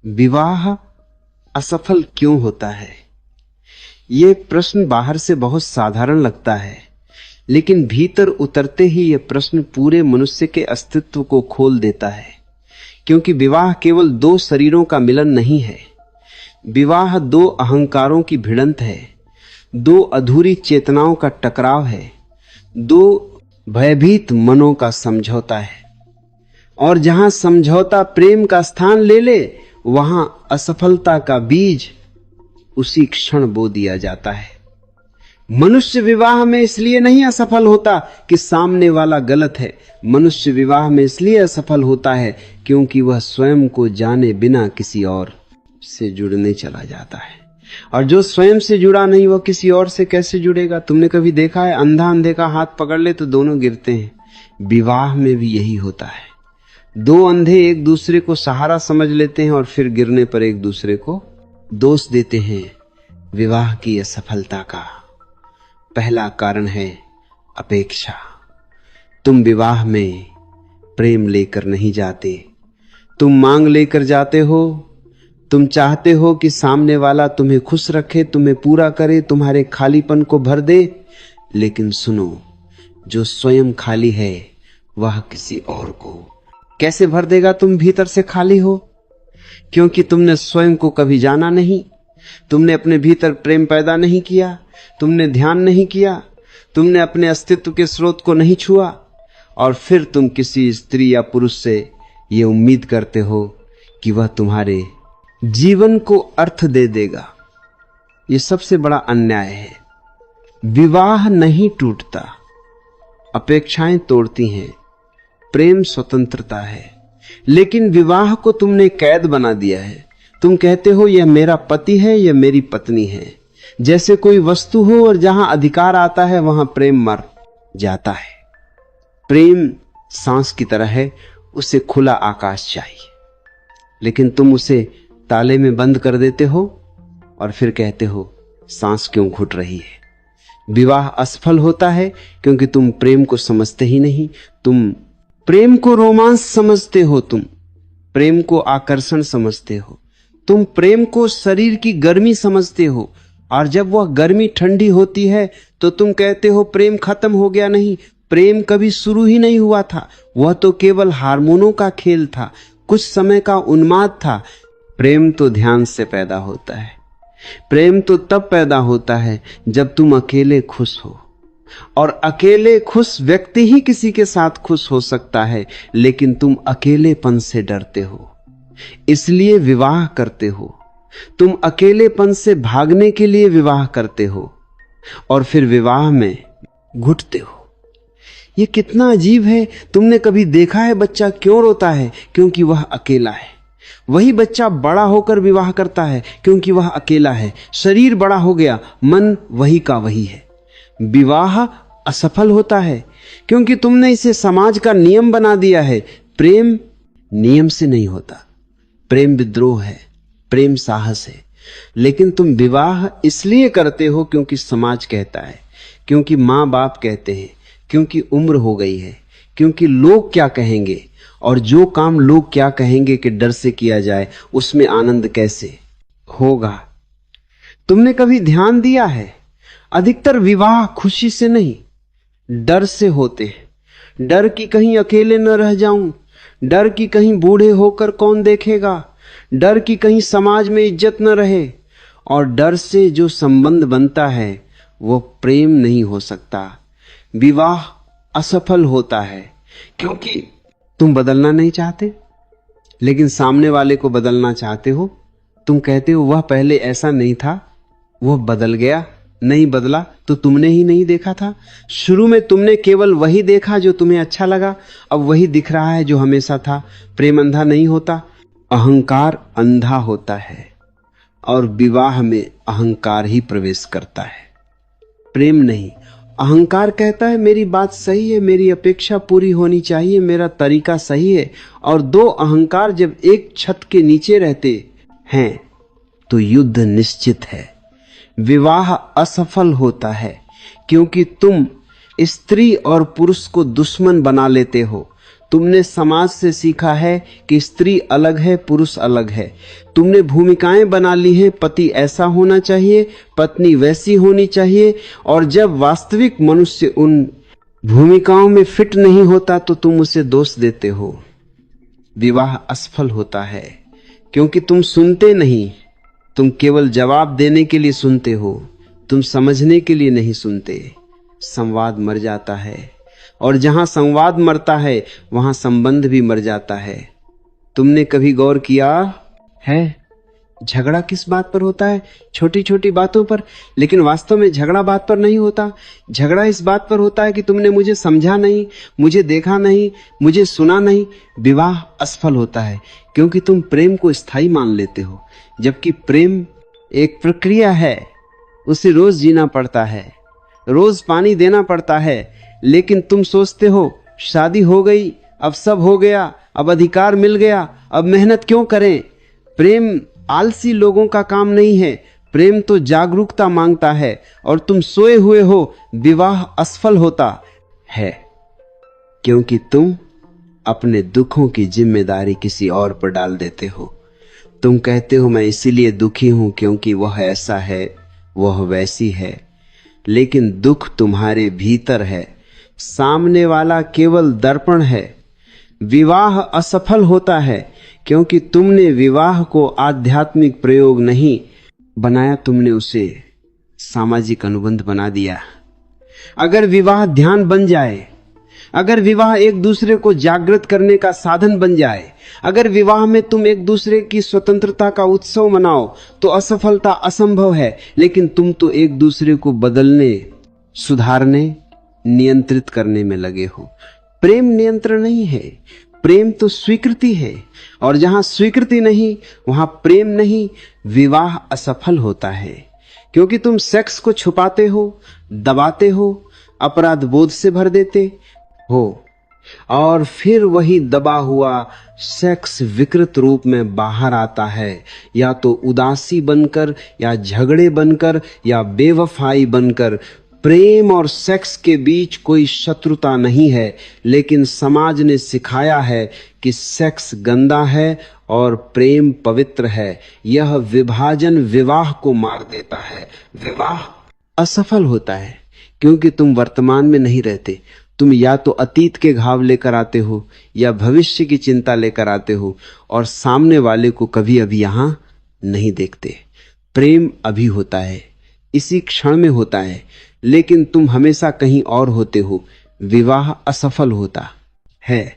विवाह असफल क्यों होता है? ये प्रश्न बाहर से बहुत साधारण लगता है, लेकिन भीतर उतरते ही यह प्रश्न पूरे मनुष्य के अस्तित्व को खोल देता है। क्योंकि विवाह केवल दो शरीरों का मिलन नहीं है। विवाह दो अहंकारों की भिड़ंत है, दो अधूरी चेतनाओं का टकराव है, दो भयभीत मनों का समझौता है। और जहां समझौता प्रेम का स्थान ले ले, वहां असफलता का बीज उसी क्षण बो दिया जाता है। मनुष्य विवाह में इसलिए नहीं असफल होता कि सामने वाला गलत है। मनुष्य विवाह में इसलिए असफल होता है क्योंकि वह स्वयं को जाने बिना किसी और से जुड़ने चला जाता है। और जो स्वयं से जुड़ा नहीं, वह किसी और से कैसे जुड़ेगा? तुमने कभी देखा है, अंधा अंधे का हाथ पकड़ ले तो दोनों गिरते हैं। विवाह में भी यही होता है। दो अंधे एक दूसरे को सहारा समझ लेते हैं और फिर गिरने पर एक दूसरे को दोष देते हैं। विवाह की असफलता का पहला कारण है अपेक्षा। तुम विवाह में प्रेम लेकर नहीं जाते, तुम मांग लेकर जाते हो। तुम चाहते हो कि सामने वाला तुम्हें खुश रखे, तुम्हें पूरा करे, तुम्हारे खालीपन को भर दे। लेकिन सुनो, जो स्वयं खाली है वह किसी और को कैसे भर देगा? तुम भीतर से खाली हो क्योंकि तुमने स्वयं को कभी जाना नहीं। तुमने अपने भीतर प्रेम पैदा नहीं किया, तुमने ध्यान नहीं किया, तुमने अपने अस्तित्व के स्रोत को नहीं छुआ। और फिर तुम किसी स्त्री या पुरुष से यह उम्मीद करते हो कि वह तुम्हारे जीवन को अर्थ दे देगा। यह सबसे बड़ा अन्याय है। विवाह नहीं टूटता, अपेक्षाएं तोड़ती हैं। प्रेम स्वतंत्रता है, लेकिन विवाह को तुमने कैद बना दिया है। तुम कहते हो यह मेरा पति है, यह मेरी पत्नी है, जैसे कोई वस्तु हो, और जहां अधिकार आता है वहां प्रेम मर जाता है। प्रेम सांस की तरह है, उसे खुला आकाश चाहिए, लेकिन तुम उसे ताले में बंद कर देते हो और फिर कहते हो सांस क्यों घुट रही है। विवाह असफल होता है क्योंकि तुम प्रेम को समझते ही नहीं। तुम प्रेम को रोमांस समझते हो, तुम प्रेम को आकर्षण समझते हो, तुम प्रेम को शरीर की गर्मी समझते हो। और जब वह गर्मी ठंडी होती है तो तुम कहते हो प्रेम खत्म हो गया। नहीं, प्रेम कभी शुरू ही नहीं हुआ था। वह तो केवल हार्मोनों का खेल था, कुछ समय का उन्माद था। प्रेम तो ध्यान से पैदा होता है। प्रेम तो तब पैदा होता है जब तुम अकेले खुश हो। और अकेले खुश व्यक्ति ही किसी के साथ खुश हो सकता है, लेकिन तुम अकेलेपन से डरते हो, इसलिए विवाह करते हो। तुम अकेलेपन से भागने के लिए विवाह करते हो और फिर विवाह में घुटते हो। यह कितना अजीब है। तुमने कभी देखा है बच्चा क्यों रोता है? क्योंकि वह अकेला है। वही बच्चा बड़ा होकर विवाह करता है क्योंकि वह अकेला है। शरीर बड़ा हो गया, मन वही का वही है। विवाह असफल होता है क्योंकि तुमने इसे समाज का नियम बना दिया है। प्रेम नियम से नहीं होता, प्रेम विद्रोह है, प्रेम साहस है। लेकिन तुम विवाह इसलिए करते हो क्योंकि समाज कहता है, क्योंकि माँ बाप कहते हैं, क्योंकि उम्र हो गई है, क्योंकि लोग क्या कहेंगे। और जो काम लोग क्या कहेंगे के डर से किया जाए, उसमें आनंद कैसे होगा? तुमने कभी ध्यान दिया है, अधिकतर विवाह खुशी से नहीं, डर से होते हैं। डर कि कहीं अकेले न रह जाऊं, डर कि कहीं बूढ़े होकर कौन देखेगा, डर कि कहीं समाज में इज्जत न रहे। और डर से जो संबंध बनता है वो प्रेम नहीं हो सकता। विवाह असफल होता है क्योंकि तुम बदलना नहीं चाहते, लेकिन सामने वाले को बदलना चाहते हो। तुम कहते हो वह पहले ऐसा नहीं था, वह बदल गया। नहीं बदला तो तुमने ही नहीं देखा था। शुरू में तुमने केवल वही देखा जो तुम्हें अच्छा लगा, अब वही दिख रहा है जो हमेशा था। प्रेम अंधा नहीं होता, अहंकार अंधा होता है। और विवाह में अहंकार ही प्रवेश करता है, प्रेम नहीं। अहंकार कहता है मेरी बात सही है, मेरी अपेक्षा पूरी होनी चाहिए, मेरा तरीका सही है। और दो अहंकार जब एक छत के नीचे रहते हैं तो युद्ध निश्चित है। विवाह असफल होता है क्योंकि तुम स्त्री और पुरुष को दुश्मन बना लेते हो। तुमने समाज से सीखा है कि स्त्री अलग है, पुरुष अलग है। तुमने भूमिकाएं बना ली हैं, पति ऐसा होना चाहिए, पत्नी वैसी होनी चाहिए, और जब वास्तविक मनुष्य उन भूमिकाओं में फिट नहीं होता तो तुम उसे दोष देते हो। विवाह असफल होता है क्योंकि तुम सुनते नहीं, तुम केवल जवाब देने के लिए सुनते हो, तुम समझने के लिए नहीं सुनते। संवाद मर जाता है, और जहां संवाद मरता है वहां संबंध भी मर जाता है। तुमने कभी गौर किया है झगड़ा किस बात पर होता है? छोटी छोटी बातों पर। लेकिन वास्तव में झगड़ा बात पर नहीं होता। झगड़ा इस बात पर होता है कि तुमने मुझे समझा नहीं, मुझे देखा नहीं, मुझे सुना नहीं। विवाह असफल होता है क्योंकि तुम प्रेम को स्थायी मान लेते हो, जबकि प्रेम एक प्रक्रिया है। उसे रोज जीना पड़ता है, रोज पानी देना पड़ता है। लेकिन तुम सोचते हो शादी हो गई, अब सब हो गया, अब अधिकार मिल गया, अब मेहनत क्यों करें। प्रेम आलसी लोगों का काम नहीं है। प्रेम तो जागरूकता मांगता है, और तुम सोए हुए हो। विवाह असफल होता है क्योंकि तुम अपने दुखों की जिम्मेदारी किसी और पर डाल देते हो। तुम कहते हो मैं इसीलिए दुखी हूं क्योंकि वह ऐसा है, वह वैसी है। लेकिन दुख तुम्हारे भीतर है, सामने वाला केवल दर्पण है। विवाह असफल होता है क्योंकि तुमने विवाह को आध्यात्मिक प्रयोग नहीं बनाया, तुमने उसे सामाजिक अनुबंध बना दिया। अगर विवाह ध्यान बन जाए, अगर विवाह एक दूसरे को जागृत करने का साधन बन जाए, अगर विवाह में तुम एक दूसरे की स्वतंत्रता का उत्सव मनाओ, तो असफलता असंभव है। लेकिन तुम तो एक दूसरे को बदलने, सुधारने, नियंत्रित करने में लगे हो। प्रेम नियंत्रण नहीं है, प्रेम तो स्वीकृति है, और जहां स्वीकृति नहीं वहां प्रेम नहीं। विवाह असफल होता है क्योंकि तुम सेक्स को छुपाते हो, दबाते हो, अपराध बोध से भर देते हो, और फिर वही दबा हुआ सेक्स विकृत रूप में बाहर आता है, या तो उदासी बनकर, या झगड़े बनकर, या बेवफाई बनकर। प्रेम और सेक्स के बीच कोई शत्रुता नहीं है, लेकिन समाज ने सिखाया है कि सेक्स गंदा है और प्रेम पवित्र है। यह विभाजन विवाह को मार देता है। विवाह असफल होता है क्योंकि तुम वर्तमान में नहीं रहते। तुम या तो अतीत के घाव लेकर आते हो, या भविष्य की चिंता लेकर आते हो, और सामने वाले को कभी अभी यहां नहीं देखते। प्रेम अभी होता है, इसी क्षण में होता है, लेकिन तुम हमेशा कहीं और होते हो। विवाह असफल होता है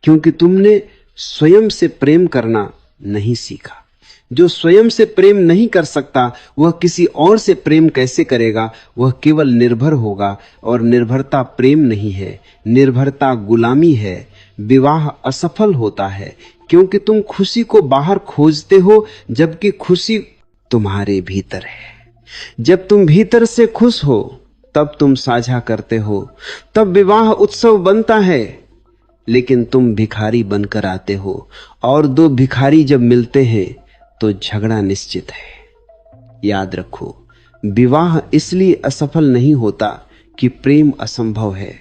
क्योंकि तुमने स्वयं से प्रेम करना नहीं सीखा। जो स्वयं से प्रेम नहीं कर सकता वह किसी और से प्रेम कैसे करेगा? वह केवल निर्भर होगा, और निर्भरता प्रेम नहीं है, निर्भरता गुलामी है। विवाह असफल होता है क्योंकि तुम खुशी को बाहर खोजते हो, जबकि खुशी तुम्हारे भीतर है। जब तुम भीतर से खुश हो तब तुम साझा करते हो, तब विवाह उत्सव बनता है। लेकिन तुम भिखारी बनकर आते हो, और दो भिखारी जब मिलते हैं तो झगड़ा निश्चित है। याद रखो, विवाह इसलिए असफल नहीं होता कि प्रेम असंभव है।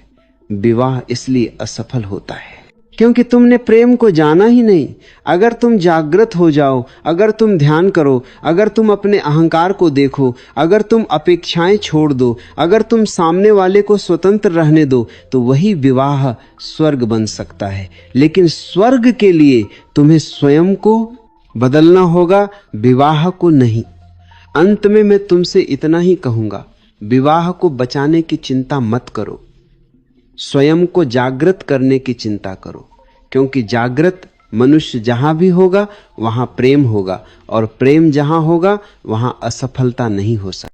विवाह इसलिए असफल होता है क्योंकि तुमने प्रेम को जाना ही नहीं। अगर तुम जागृत हो जाओ, अगर तुम ध्यान करो, अगर तुम अपने अहंकार को देखो, अगर तुम अपेक्षाएं छोड़ दो, अगर तुम सामने वाले को स्वतंत्र रहने दो, तो वही विवाह स्वर्ग बन सकता है। लेकिन स्वर्ग के लिए तुम्हें स्वयं को बदलना होगा, विवाह को नहीं। अंत में मैं तुमसे इतना ही कहूंगा, विवाह को बचाने की चिंता मत करो, स्वयं को जागृत करने की चिंता करो। क्योंकि जागृत मनुष्य जहां भी होगा वहां प्रेम होगा, और प्रेम जहां होगा वहां असफलता नहीं हो सकती।